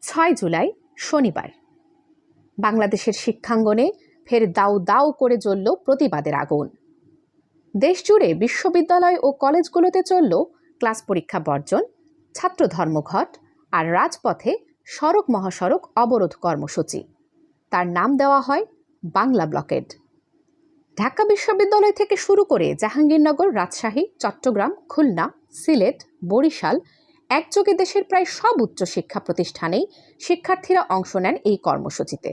৬ জুলাই শনিবার বাংলাদেশের শিক্ষাঙ্গনে ফের দাউ দাউ করে জ্বলল প্রতিবাদের আগুন। দেশজুড়ে বিশ্ববিদ্যালয় ও কলেজগুলোতে চলল ক্লাস পরীক্ষা বর্জন, ছাত্র ধর্মঘট আর রাজপথে সড়ক মহাসড়ক অবরোধ কর্মসূচি। তার নাম দেওয়া হয় বাংলা ব্লকেড। ঢাকা বিশ্ববিদ্যালয় থেকে শুরু করে জাহাঙ্গীরনগর, রাজশাহী, চট্টগ্রাম, খুলনা, সিলেট, বরিশাল একযোগে দেশের প্রায় সব উচ্চশিক্ষা প্রতিষ্ঠানেই শিক্ষার্থীরা অংশ নেন এই কর্মসূচিতে।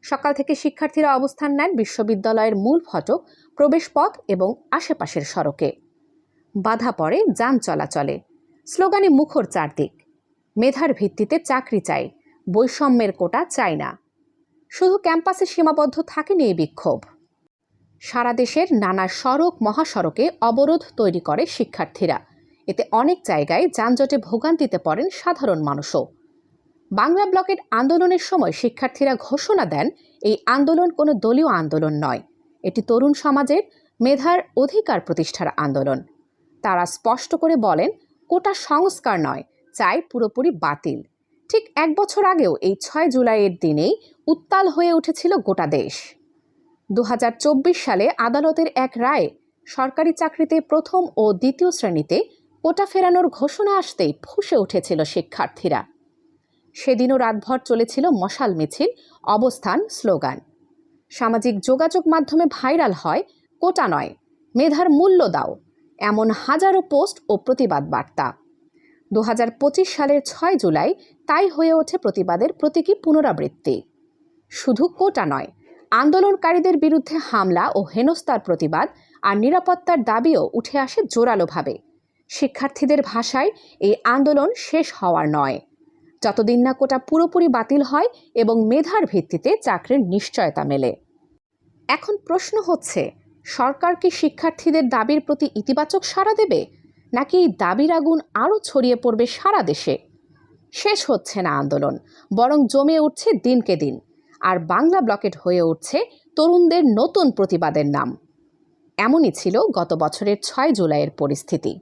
সকাল থেকে শিক্ষার্থীরা অবস্থান নেন বিশ্ববিদ্যালয়ের মূল ফটক, প্রবেশপথ এবং আশেপাশের সড়কে। বাধা পড়ে যান চলাচলে, স্লোগানে মুখর চারদিক। মেধার ভিত্তিতে চাকরি চাই, বৈষম্যের কোটা চাই না। শুধু ক্যাম্পাসে সীমাবদ্ধ থাকেনি এই বিক্ষোভ। সারা দেশের নানা সড়ক মহাসড়কে অবরোধ তৈরি করে শিক্ষার্থীরা। এতে অনেক জায়গায় যানজটে ভোগান্তিতে পড়েন সাধারণ মানুষও। বাংলা ব্লকের আন্দোলনের সময় শিক্ষার্থীরা ঘোষণা দেন, এই আন্দোলন কোনো দলীয় আন্দোলন নয়, এটি তরুণ সমাজের মেধার অধিকার প্রতিষ্ঠার আন্দোলন। তারা স্পষ্ট করে বলেন, কোটা সংস্কার নয়, চাই পুরোপুরি বাতিল। ঠিক 1 বছর আগেও এই 6 জুলাইয়ের দিনেই উত্তাল হয়ে উঠেছিল গোটা দেশ। 2024 সালে আদালতের এক রায়ে সরকারি চাকরিতে প্রথম ও দ্বিতীয় শ্রেণীতে কোটা ফেরানোর ঘোষণা আসতেই ফুঁসে উঠেছিল শিক্ষার্থীরা। সেদিনও রাতভর চলেছিল মশাল মিছিল, অবস্থান, স্লোগান। সামাজিক যোগাযোগ মাধ্যমে ভাইরাল হয়, কোটা নয়, মেধার মূল্য দাও, এমন হাজারো পোস্ট ও প্রতিবাদ বার্তা। 2025 সালের 6 জুলাই তাই হয়ে ওঠে প্রতিবাদের প্রতীকী পুনরাবৃত্তি। শুধু কোটা নয়, আন্দোলনকারীদের বিরুদ্ধে হামলা ও হেনস্থার প্রতিবাদ আর নিরাপত্তার দাবিও উঠে আসে জোরালোভাবে। শিক্ষার্থীদের ভাষায়, এই আন্দোলন শেষ হওয়ার নয়, যতদিন না কোটা পুরোপুরি বাতিল হয় এবং মেধার ভিত্তিতে চাকরির নিশ্চয়তা মেলে। এখন প্রশ্ন হচ্ছে, সরকার কি শিক্ষার্থীদের দাবির প্রতি ইতিবাচক সাড়া দেবে, নাকি এই দাবির আগুন আরও ছড়িয়ে পড়বে সারা দেশে? শেষ হচ্ছে না আন্দোলন, বরং জমে উঠছে দিনকে দিন। আর বাংলা ব্লকেড হয়ে উঠছে তরুণদের নতুন প্রতিবাদের নাম। এমনই ছিল গত বছরের 6 জুলাইয়ের পরিস্থিতি।